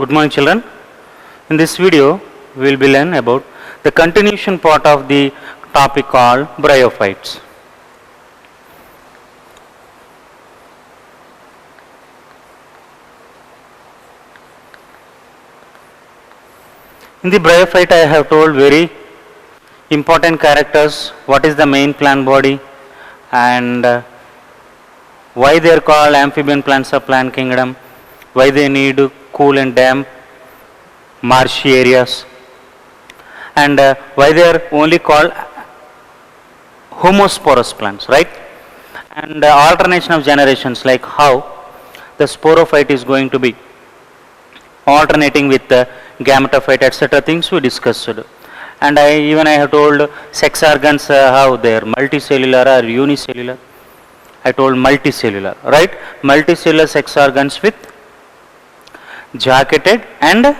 Good morning, children. In this video, we will be learning about the continuation part of the topic called bryophytes. In the bryophyte, I have told very important characters, what is the main plant body and why they are called amphibian plants of plant kingdom, why they need cool and damp marshy areas, and why they are only called homosporous plants, right? And alternation of generations, like how the sporophyte is going to be alternating with the gametophyte, etc. things we discussed. And I have told sex organs how they are multicellular or unicellular. I told multicellular, right? Multicellular sex organs with jacketed and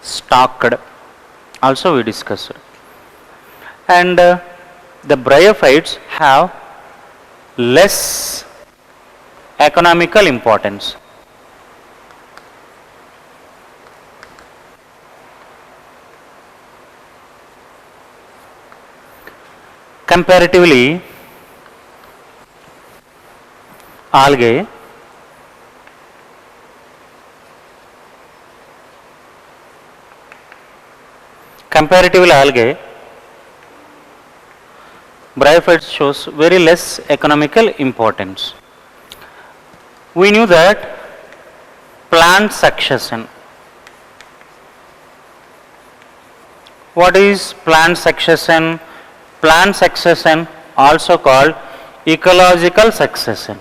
stalked, also we discussed. And the bryophytes have less economical importance. Comparatively, algae bryophytes shows very less economical importance. We knew that plant succession. What is plant succession? Plant succession, also called ecological succession.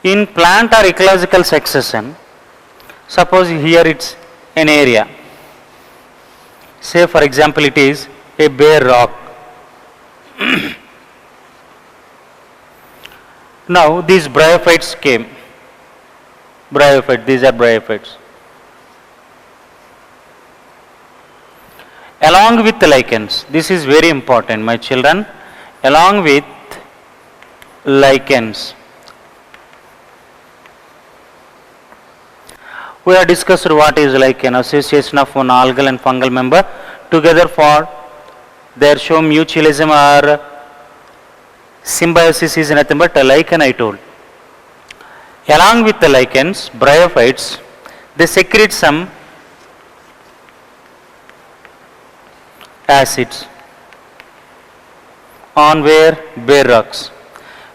In plant or ecological succession, suppose here it's an area. Say for example it is a bare rock. Now these bryophytes came. These are bryophytes. Along with the lichens, this is very important, my children, along with lichens. We have discussed what is lichen, association of one algal and fungal member together for their show mutualism or symbiosis is nothing but a lichen, I told. Along with the lichens, bryophytes, they secrete some acids on where bare rocks,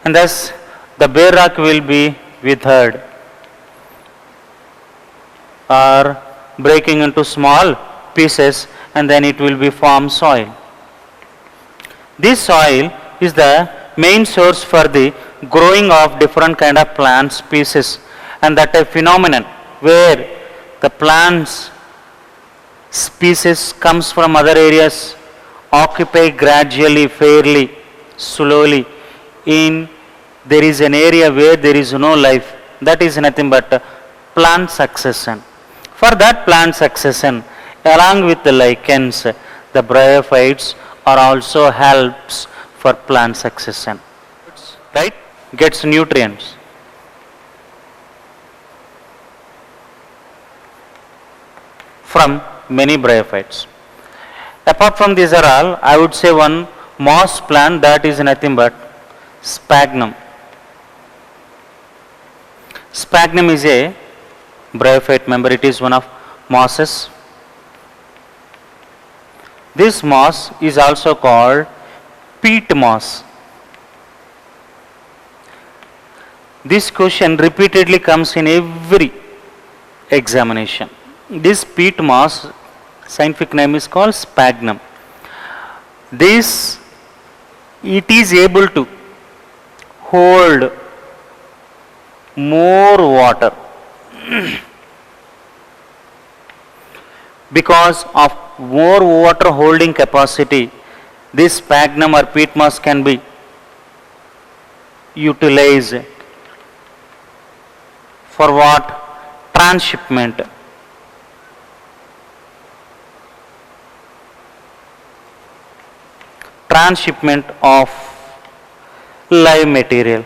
and thus the bare rock will be withered or breaking into small pieces, and then it will be form soil. This soil is the main source for the growing of different kind of plant species, and that a phenomenon where the plants species comes from other areas, occupy gradually, fairly, slowly in there is an area where there is no life, that is nothing but plant succession. For that plant succession, along with the lichens, the bryophytes are also helps for plant succession, right? Gets nutrients. From many bryophytes. Apart from these are all, I would say one moss plant, that is nothing but sphagnum. Sphagnum is a bryophyte member, it is one of mosses. This moss is also called peat moss. This question repeatedly comes in every examination. This peat moss, scientific name is called sphagnum. This, it is able to hold more water because of more water holding capacity. This sphagnum or peat moss can be utilized for what? Transshipment. Transshipment of live material.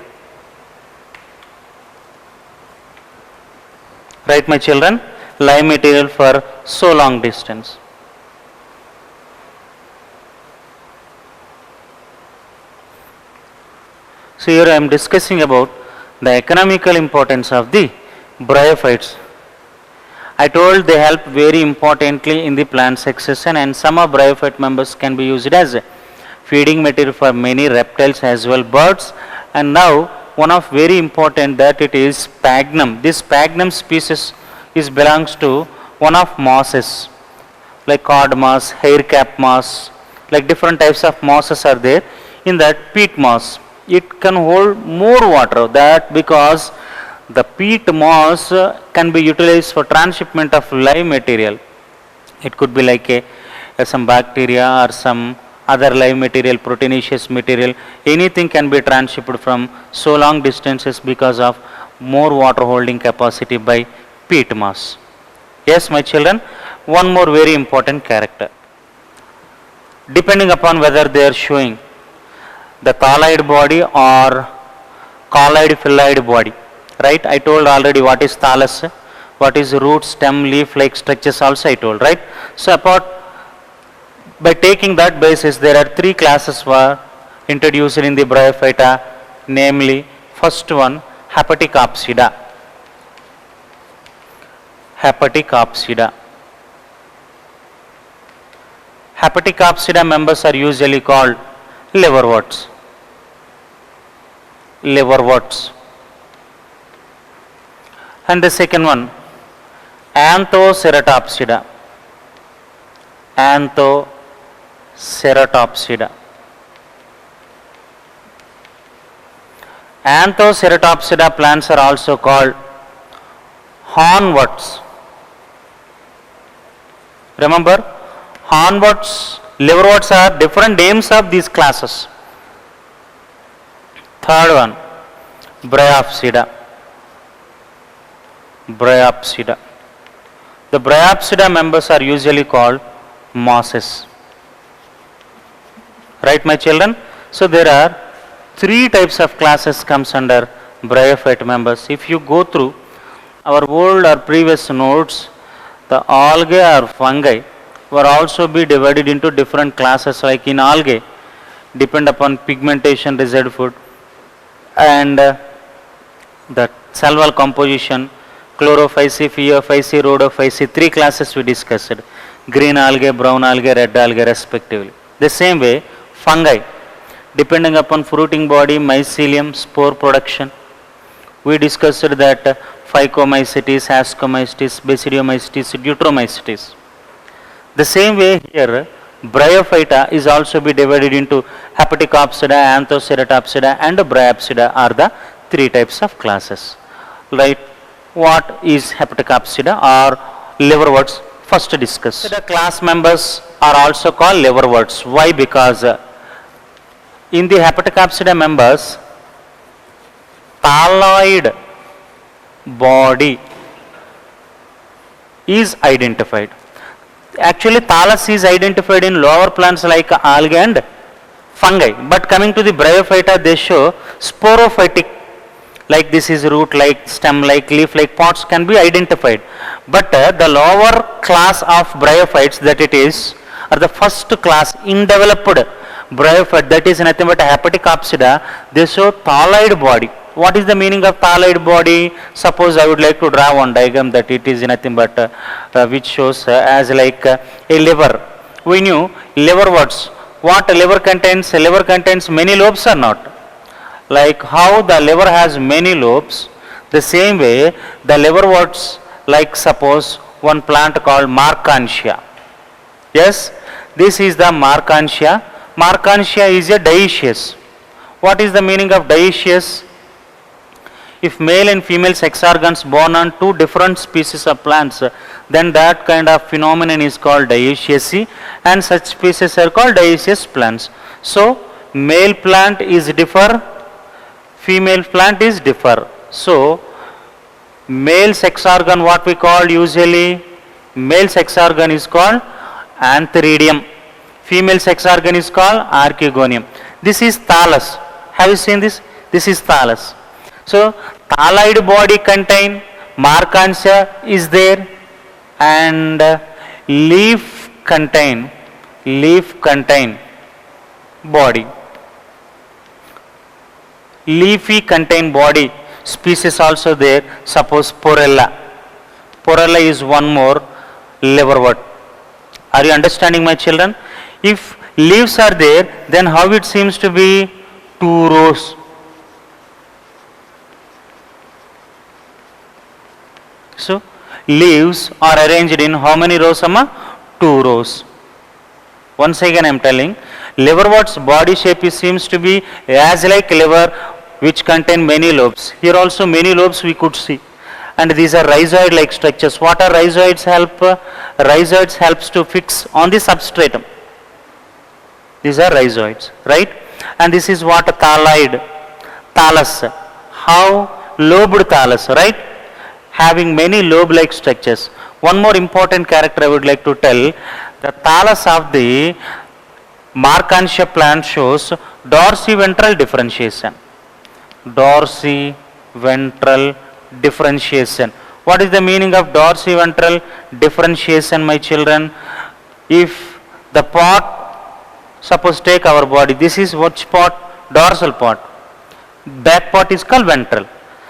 Right, my children? live material for so long distance. So here I am discussing about the economical importance of the bryophytes. I told they help very importantly in the plant succession, and some of bryophyte members can be used as feeding material for many reptiles as well birds. And now one of very important that it is sphagnum. This sphagnum species is belongs to one of mosses like cod moss, hair cap moss, like different types of mosses are there. In that peat moss, it can hold more water, that because the peat moss can be utilized for transshipment of live material. It could be like some bacteria or some other live material, proteinaceous material, anything can be transshipped from so long distances because of more water holding capacity by peat moss. Yes, my children, one more very important character. Depending upon whether they are showing the colloid body or colloid phyllide body, right? I told already what is thallus, what is root, stem, leaf like structures also I told, right? So apart by taking that basis, there are three classes were introduced in the Bryophyta, namely first one Hepaticopsida. Hepaticopsida. Hepaticopsida members are usually called liverworts. Liverworts. And the second one Anthoceratopsida. Anthoceratopsida. Anthoceratopsida plants are also called hornworts. Remember, hornworts, liverworts are different names of these classes. Third one, Bryopsida. Bryopsida. The Bryopsida members are usually called mosses. Right, my children? So there are three types of classes comes under bryophyte members. If you go through our old or previous notes, the algae or fungi were also be divided into different classes. Like in algae, depend upon pigmentation, residue food, and the cell wall composition, chlorophyce, phaeophyce, rhodophyce, three classes we discussed. Green algae, brown algae, red algae respectively. The same way, fungi, depending upon fruiting body, mycelium, spore production. We discussed that Phycomycetes, Ascomycetes, Basidiomycetes, Deuteromycetes. The same way here, Bryophyta is also be divided into Hepaticopsida, Anthoceratopsida and Bryopsida are the three types of classes. Right? What is Hepaticopsida or liverworts? First discuss. The class members are also called liverworts. Why? Because in the Hepaticopsida members, thalloid body is identified. Actually, thallus is identified in lower plants like algae and fungi. But coming to the Bryophyta, they show sporophytic, like this is root, like stem, like leaf, like pods can be identified. But the lower class of bryophytes that it is, or the first class undeveloped bryophyte, that is nothing but Hepaticopsida, they show thalloid body. What is the meaning of thalloid body? Suppose I would like to draw one diagram that it is nothing but which shows as like a liver. We knew liverworts. What liver contains? Liver contains many lobes or not? Like how the liver has many lobes, the same way the liverworts, like suppose one plant called Marchantia. Yes, this is the Marchantia. Marchantia is a dioecious. What is the meaning of dioecious? If male and female sex organs born on two different species of plants, then that kind of phenomenon is called dioecious, and such species are called dioecious plants. So male plant is differ, female plant is differ. So male sex organ, what we call usually, male sex organ is called antheridium, female sex organ is called archegonium. This is thallus. Have you seen this? This is thallus. So thalloid body contain Marchantia is there, and leaf contain body. Leafy contain body species also there. Suppose Porella. Porella is one more liverwort. Are you understanding, my children? If leaves are there, then how it seems to be 2 rows. So leaves are arranged in how many rows, Amma? 2 rows. Once again I am telling, liverwort's body shape seems to be as like liver, which contain many lobes. Here also many lobes we could see. And these are rhizoid like structures. What are rhizoids help? Rhizoids helps to fix on the substratum. These are rhizoids, right? And this is what thalloid, thallus. How? Lobed thallus, right? Having many lobe-like structures. One more important character I would like to tell. The thallus of the Marchantia plant shows dorsiventral differentiation. Dorsiventral differentiation. What is the meaning of dorsiventral differentiation, my children? If the part, suppose take our body, this is which part? Dorsal part. Back part is called ventral.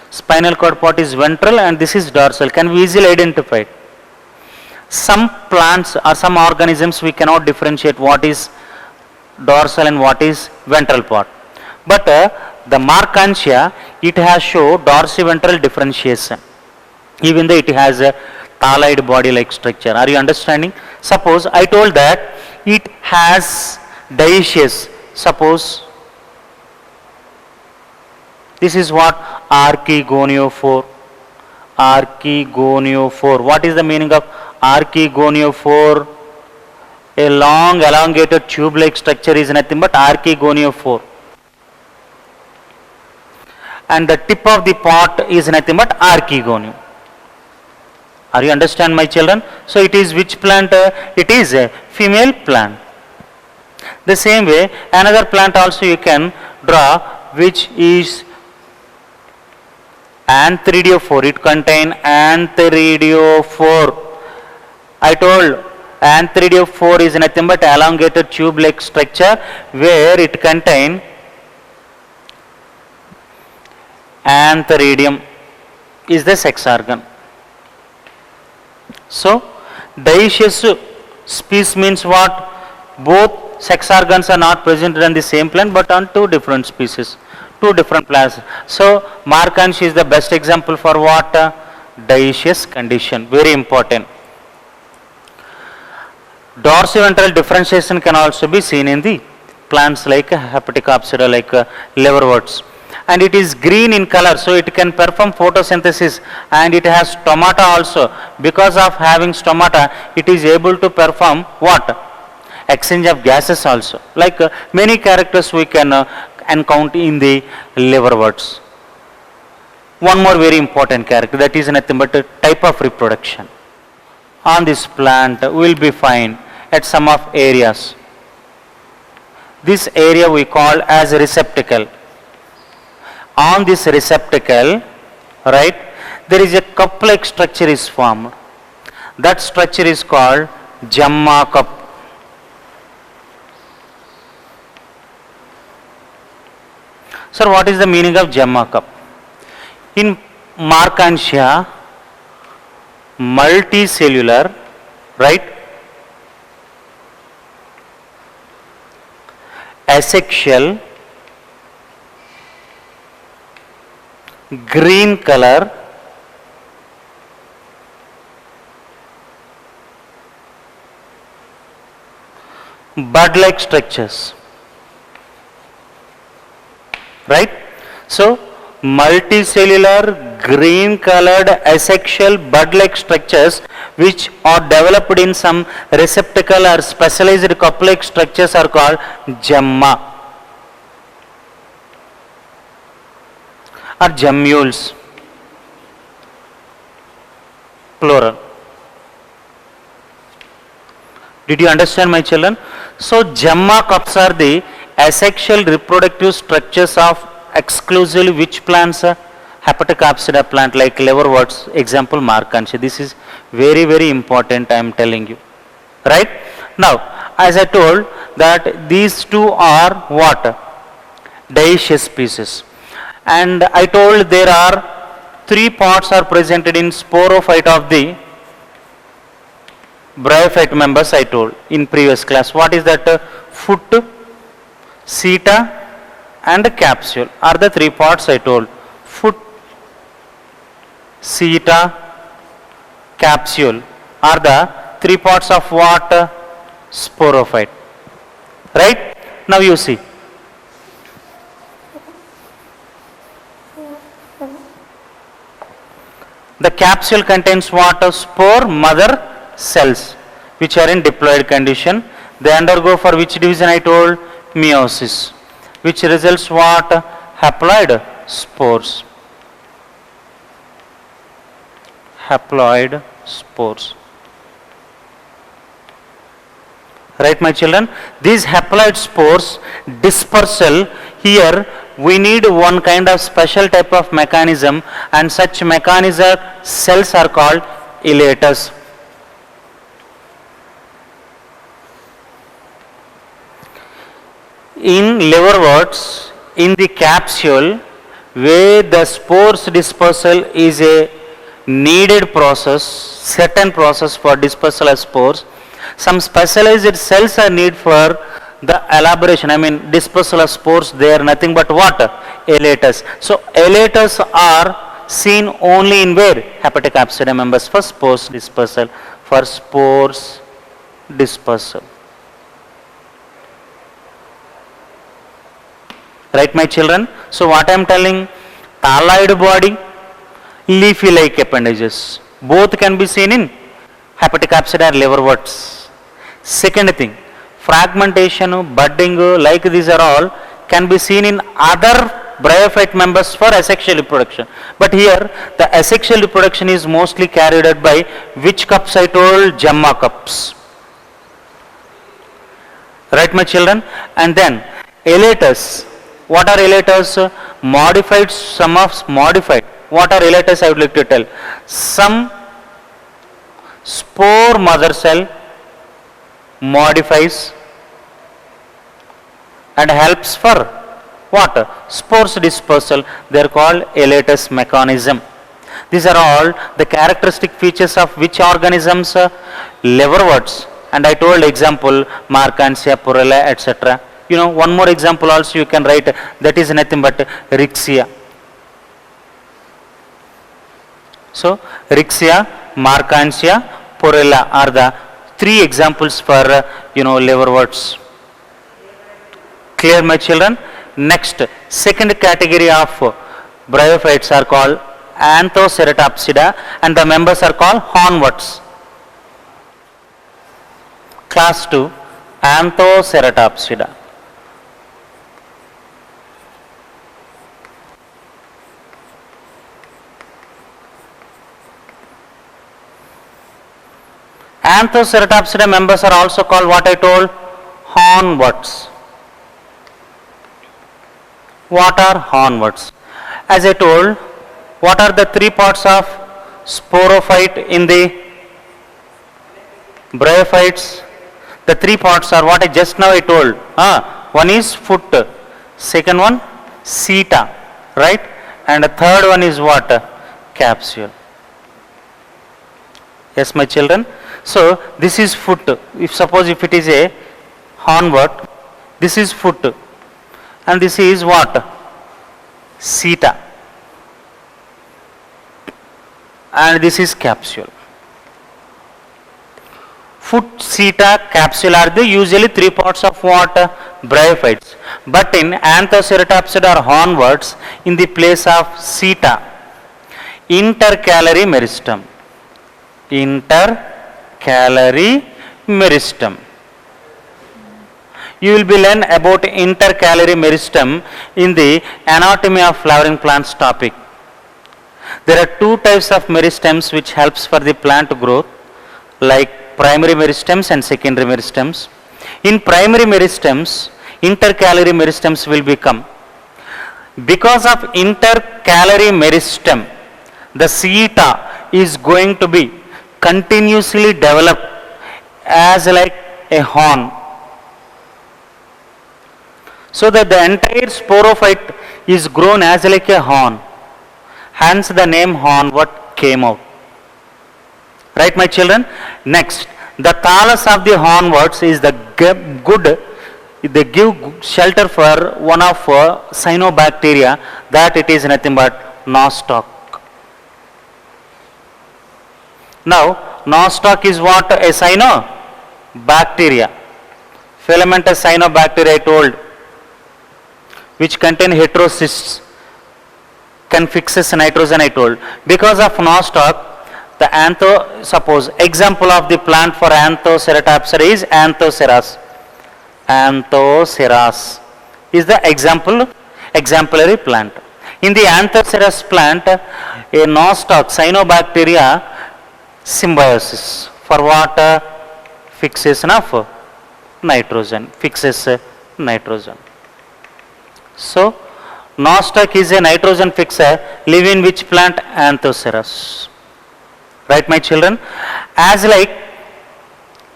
Spinal cord part is ventral and this is dorsal. Can we easily identify it? Some plants or some organisms we cannot differentiate what is dorsal and what is ventral part. But the Marchantia, it has show dorsiventral differentiation. Even though it has a thalloid body like structure. Are you understanding? Suppose I told that it has dioecious. Suppose this is what? Archegoniophore. Archegoniophore. What is the meaning of Archegoniophore? A long elongated tube like structure is nothing but Archegoniophore. And the tip of the pot is nothing but archegonium. Are you understand, my children? So it is which plant? It is a female plant. The same way another plant also you can draw, which is Antheridophore. It contain Antheridophore. I told Antheridophore is nothing but elongated tube like structure where it contain Antheridium is the sex organ. So dioecious species means what? Both sex organs are not present in the same plant but on 2 different species, 2 different plants. So Marchantia is the best example for what? Dioecious condition. Very important. Dorsiventral differentiation can also be seen in the plants like Hepaticopsida, like liverworts. And it is green in color, so it can perform photosynthesis, and it has stomata also. Because of having stomata, it is able to perform what? Exchange of gases also. Like many characters we can encounter in the liverworts. One more very important character, that is nothing but a type of reproduction. On this plant will be found at some of areas. This area we call as receptacle. On this receptacle, right, there is a cup-like structure is formed. That structure is called Gemma cup. Sir, what is the meaning of Gemma cup? In Marchantia, multicellular, right, asexual, green color, bud-like structures, right? So multicellular, green colored, asexual, bud-like structures which are developed in some receptacle or specialized cup-like structures are called gemma or gemmules, plural. Did you understand, my children? So gemma cups are the asexual reproductive structures of exclusively which plants? hepatic apsida plant like liverworts, example Markansia. This is very, very important, I am telling you. Right? Now, as I told that these two are what? Dioecious species. And I told there are 3 parts are presented in sporophyte of the bryophyte members, I told in previous class. What is that? Foot, seta and capsule are the 3 parts I told. Foot, seta, capsule are the 3 parts of what? Sporophyte. Right? Now you see. The capsule contains what? Spore mother cells which are in diploid condition. They undergo for which division I told? Meiosis, which results what? Haploid spores. Haploid spores. Right, my children? These haploid spores dispersal, here we need one kind of special type of mechanism, and such mechanism cells are called elaters. In liverworts, in the capsule, where the spores dispersal is a needed process, certain process for dispersal of spores, some specialized cells are needed for the elaboration, I mean dispersal of spores. They are nothing but what? Elaters. So elaters are seen only in where? Hepatic apsida members for spores dispersal. For spores dispersal. Right, my children? So what I am telling? Thalloid body, leafy-like appendages. Both can be seen in hepatic apsida and liverworts. Second thing, fragmentation, budding, like these are all can be seen in other bryophyte members for asexual reproduction. But here the asexual reproduction is mostly carried out by which cups I told? Gemma cups. Right, my children? And then elaters. What are elaters? Modified, some of modified. What are elaters? I would like to tell. Some spore mother cell modifies and helps for what? Spores dispersal. They are called elaters mechanism. These are all the characteristic features of which organisms? Liverworts. And I told example Markansia, Purella, etc. You know, one more example also you can write, that is nothing but Rixia. So, Rixia, Markansia, Purella are the 3 examples for, liverworts. Clear, my children? Next, second category of bryophytes are called Anthoceratopsida, and the members are called hornworts. Class 2, Anthoceratopsida. Anthoceratopsida members are also called what I told? Hornworts. What are hornworts? As I told, what are the 3 parts of sporophyte in the bryophytes? The 3 parts are what I just now I told. One is foot, second one seta, right? And the third one is what? Capsule. Yes, my children? So this is foot. If suppose if it is a hornwort, this is foot, and this is what? Seta, and this is capsule. Foot, seta, capsule are the usually 3 parts of what? Bryophytes. But in Anthoceratopsida or hornworts, in the place of seta, intercalary meristem. Intercalary meristem. You will be learn about intercalary meristem in the anatomy of flowering plants topic. There are 2 types of meristems which helps for the plant growth, like primary meristems and secondary meristems. In primary meristems, intercalary meristems will become. Because of intercalary meristem, the seta is going to be continuously developed as like a horn. So that the entire sporophyte is grown as like a horn. Hence the name hornwort came out. Right, my children? Next, the thallus of the hornworts is the good, they give shelter for one of cyanobacteria, that it is nothing but nostoc. Now, nostoc is what? A cyanobacteria. Filamentous cyanobacteria I told, which contain heterocysts, can fixes nitrogen I told. Because of nostoc, the suppose example of the plant for Anthoceratopsida is Anthoceras. Anthoceras is the exemplary plant. In the Anthoceras plant, a nostoc, cyanobacteria symbiosis for what? Fixation of nitrogen, fixes nitrogen. So, nostoc is a nitrogen fixer, live in which plant? Anthoceras. Right, my children? As like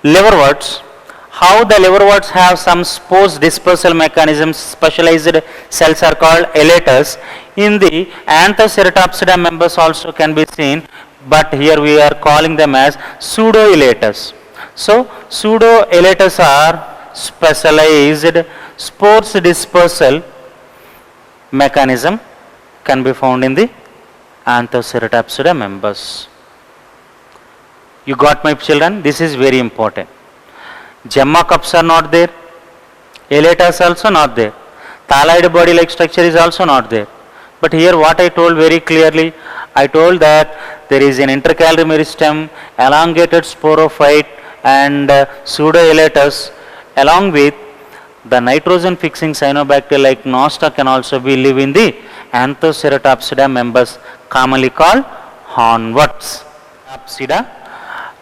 liverworts, how the liverworts have some spores dispersal mechanisms, specialized cells are called elaters. In the Anthoceratopsida members also can be seen, but here we are calling them as pseudo-elaters. So, pseudo-elaters are specialized spores dispersal mechanism can be found in the Anthoceratopsida members. You got, my children? This is very important. Gemma cups are not there. Elaters also not there. Thalloid body like structure is also not there. But here what I told very clearly, I told that there is an intercalary meristem, elongated sporophyte and pseudo-elaters, along with the nitrogen fixing cyanobacteria like nostoc can also be live in the Anthoceratopsida members, commonly called hornworts.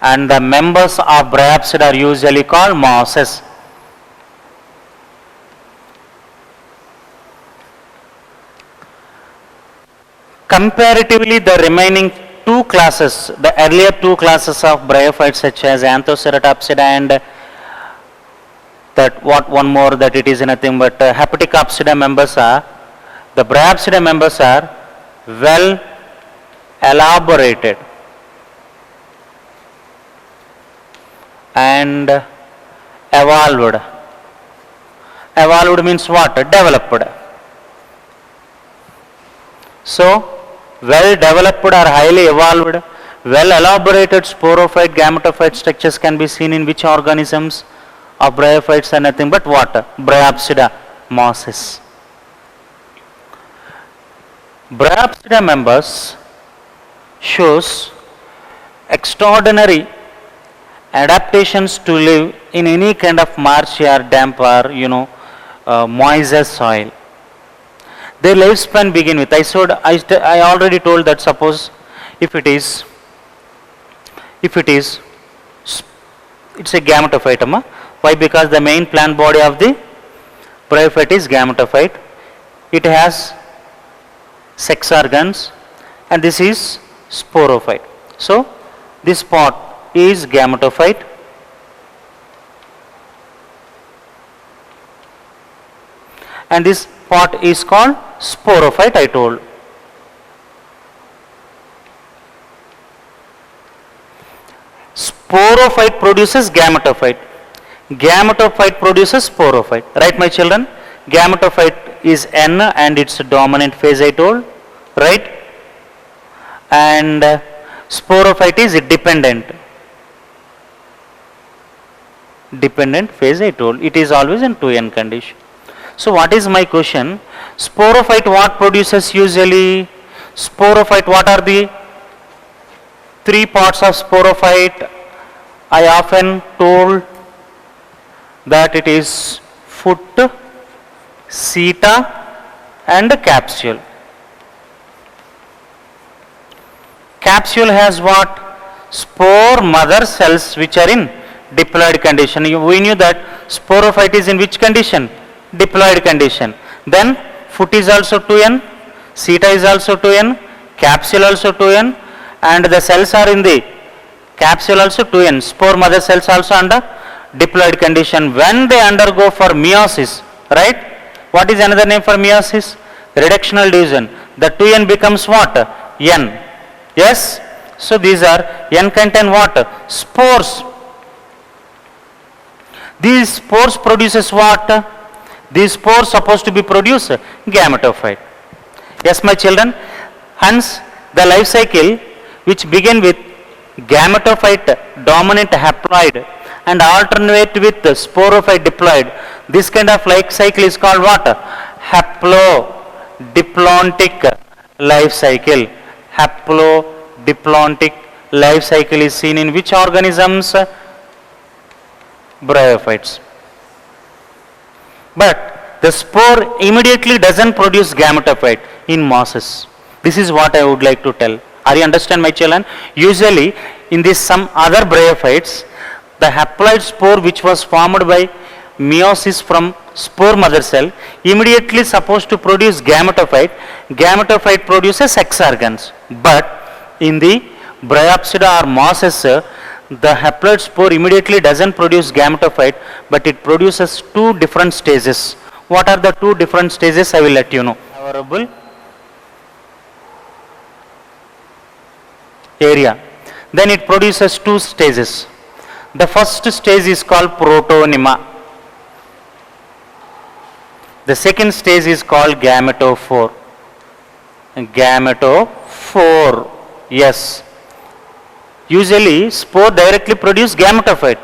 And the members of Bryopsida are usually called mosses. Comparatively, the remaining two classes, the earlier two classes of bryophytes such as Anthoceratopsida and that what one more, that it is nothing but Hepaticopsida members are, the Bryopsida members are well elaborated and evolved. Evolved means what? Developed. So, well developed or highly evolved, well elaborated sporophyte, gametophyte structures can be seen in which organisms of bryophytes are nothing but what? Bryopsida, mosses. Bryopsida members shows extraordinary adaptations to live in any kind of marsh or damp or moist soil. Their lifespan begin with, I already told that suppose if it is it's a gametophyte. Why? Because the main plant body of the bryophyte is gametophyte. It has sex organs and this is sporophyte. So, this part is gametophyte and this part is called sporophyte, I told. Sporophyte produces gametophyte. Gametophyte produces sporophyte. Right, my children? Gametophyte is N and its dominant phase I told. Right? And sporophyte is dependent. Dependent phase I told. It is always in 2n condition. So, what is my question? Sporophyte what produces usually? Sporophyte, what are the three parts of sporophyte? I often told that it is foot, seta and capsule. Capsule has what? Spore mother cells which are in diploid condition. We knew that sporophyte is in which condition? Diploid condition. Then foot is also 2n, seta is also 2n, capsule also 2n, and the cells are in the capsule also 2n. Spore mother cells also under diploid condition. When they undergo for meiosis, right? What is another name for meiosis? Reductional division. The 2n becomes what? N. Yes? So these are N contain what? Spores. These spores produces what? These spores supposed to be produce gametophyte. Yes, my children. Hence, the life cycle which begin with gametophyte dominant haploid and alternate with sporophyte diploid. This kind of life cycle is called what? Haplodiplontic life cycle. Haplodiplontic life cycle is seen in which organisms? Bryophytes. But the spore immediately doesn't produce gametophyte in mosses. This is what I would like to tell. Are you understand, my children? Usually in this some other bryophytes, the haploid spore which was formed by meiosis from spore mother cell immediately supposed to produce gametophyte. Gametophyte produces sex organs. But in the Bryopsida or mosses, the haploid spore immediately doesn't produce gametophyte, but it produces two different stages. What are the two different stages? I will let you know. Favorable area. Then it produces two stages. The first stage is called protonema. The second stage is called gametophore. Gametophore. Yes. Usually spore directly produce gametophyte.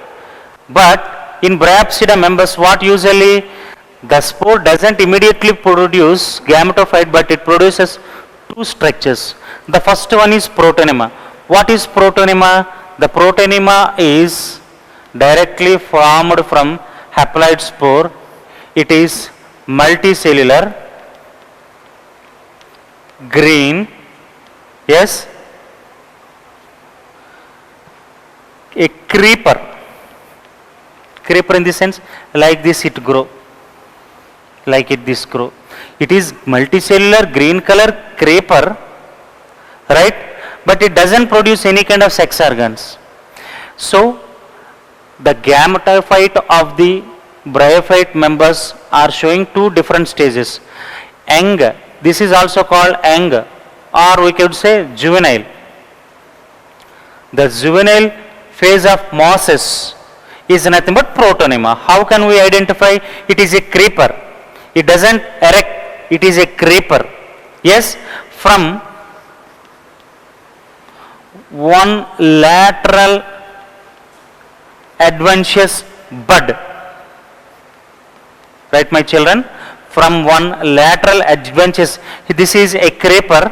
But in Bryopsida members, what usually the spore doesn't immediately produce gametophyte, but it produces two structures. The first one is protonema. What is protonema? The protonema is directly formed from haploid spore. It is multicellular, green, yes, a creeper. Creeper in the sense like this it grow, like it this grow. It is multicellular green color creeper, right? But it doesn't produce any kind of sex organs. So the gametophyte of the bryophyte members are showing two different stages. Young, this is also called young, or we could say juvenile. The juvenile phase of mosses is nothing but protonema. How can we identify? It is a creeper. It doesn't erect, it is a creeper. Yes, from one lateral adventitious bud. Right, my children? From one lateral adventitious, this is a creeper.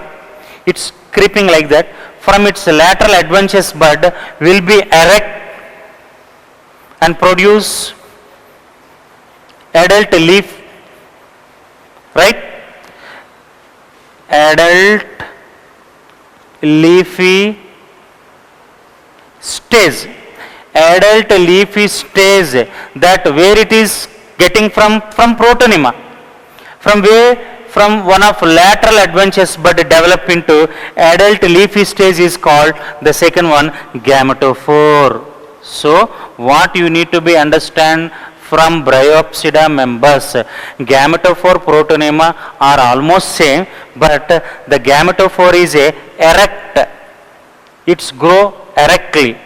It's creeping like that. From its lateral adventitious bud will be erect and produce adult leaf. Right? Adult leafy stage. Adult leafy stage, that where it is getting from protonema. From where? From one of lateral adventitious bud develop into adult leafy stage is called the second one gametophore. So what you need to be understand from Bryopsida members, gametophore protonema are almost same, but the gametophore is a erect. It's grow erectly.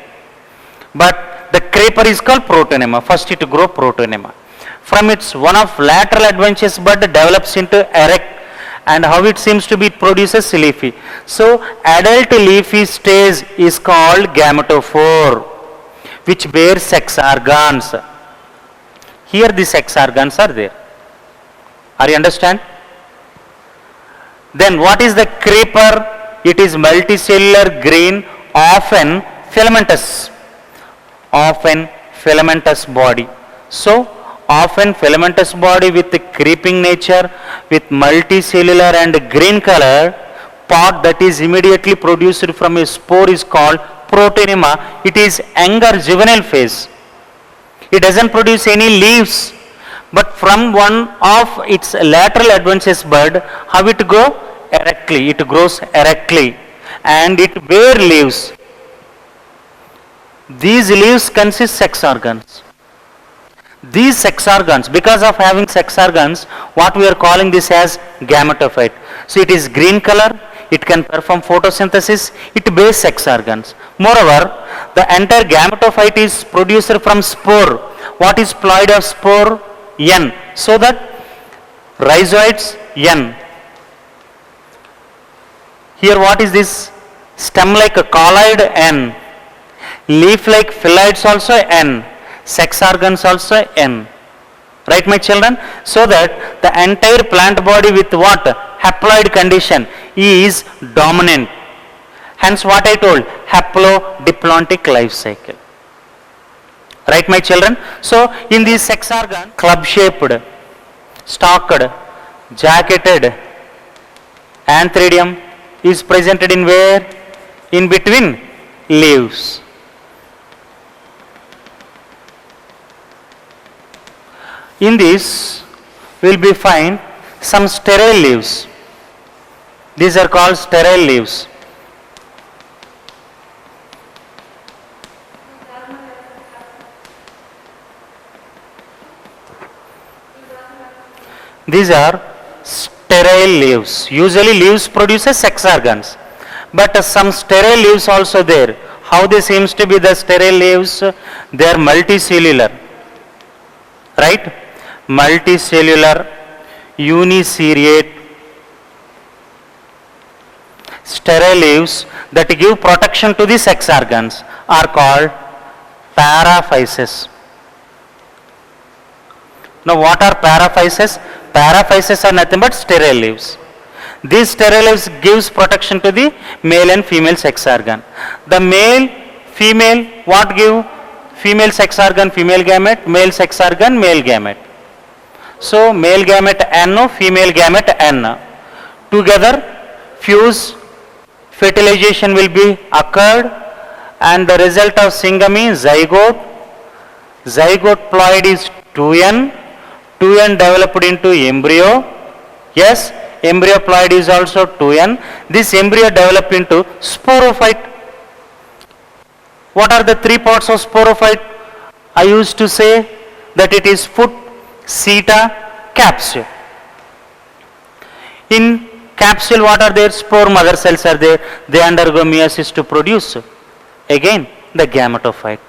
But the creeper is called protonema. First it grow protonema. From its one of lateral adventitious bud develops into erect, and how it seems to be, it produces leafy. So adult leafy stage is called gametophore, which bears sex organs. Here the sex organs are there. Are you understand? Then what is the creeper? It is multicellular green, often filamentous. Often filamentous body. So often filamentous body with creeping nature, with multicellular and green color, pot that is immediately produced from a spore is called protonema. It is younger juvenile phase. It doesn't produce any leaves, But from one of its lateral adventitious bud, how it go? Erectly. It grows erectly. And it bear leaves. These leaves consist sex organs. These sex organs, because of having sex organs, what we are calling this as gametophyte. So it is green color, it can perform photosynthesis, it bears sex organs. Moreover, the entire gametophyte is produced from spore. What is ploid of spore? N. So that rhizoids N. Here what is this? Stem like a colloid N. Leaf like phylloids also N. Sex organs also N. Right, my children? So that the entire plant body with what? Haploid condition is dominant. Hence what I told, haplodiplontic life cycle. Right, my children? So in these sex organ, club shaped, stalked, jacketed antheridium is presented in where? In between leaves. In this will be find some sterile leaves. These are called sterile leaves. These are sterile leaves. Usually leaves produces sex organs. But some sterile leaves also there. How they seems to be the sterile leaves? They are multicellular. Right? Multicellular, uniseriate, sterile leaves that give protection to the sex organs are called paraphyses. Now what are paraphyses? Paraphyses are nothing but sterile leaves. These sterile leaves gives protection to the male and female sex organ. The male, female, what give? Female sex organ, female gamete, male sex organ, male gamete. So male gamete N, female gamete N. Together fuse, fertilization will be occurred, and the result of syngamy zygote. Zygote ploid is 2N. 2N developed into embryo. Yes, embryo ploid is also 2N. This embryo developed into sporophyte. What are the three parts of sporophyte? I used to say that it is foot, seta, capsule. In capsule what are there? Spore mother cells are there. They undergo meiosis to produce again the gametophyte.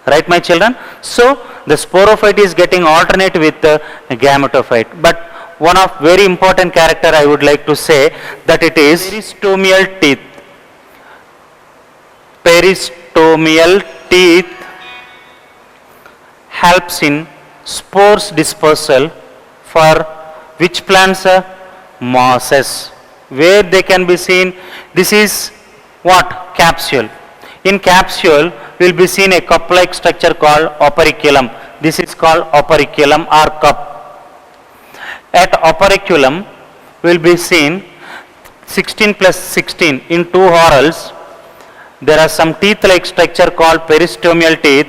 Right, my children? So the sporophyte is getting alternate with the gametophyte. But one of very important character I would like to say that it is peristomial teeth. Peristomial teeth helps in spores dispersal for which plants? Mosses. Where they can be seen? This is what? Capsule. In capsule will be seen a cup-like structure called operculum. This is called operculum or cup. At operculum will be seen 16 plus 16 in two whorls. There are some teeth-like structure called peristomial teeth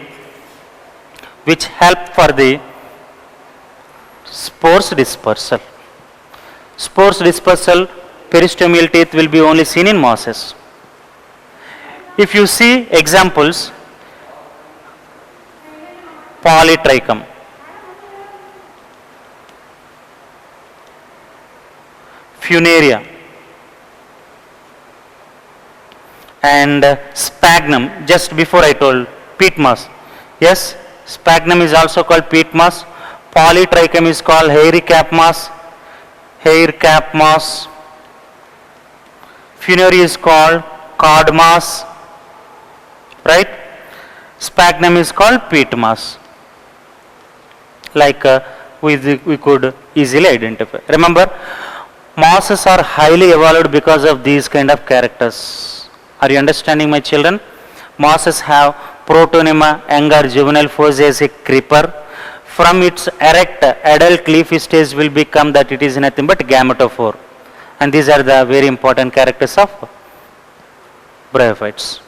which help for the spores dispersal. Spores dispersal, peristomial teeth will be only seen in mosses. If you see examples, polytrichum, funaria, and sphagnum, just before I told peat moss. Yes, sphagnum is also called peat moss. Polytrichum is called hairy cap moss. Hair cap moss. Funaria is called cod moss. Right? Sphagnum is called peat moss. Like we could easily identify. Remember, mosses are highly evolved because of these kind of characters. Are you understanding, my children? Mosses have protonema, younger juvenile phase as a creeper. From its erect adult leaf stage will become that it is nothing but gametophore. And these are the very important characters of bryophytes.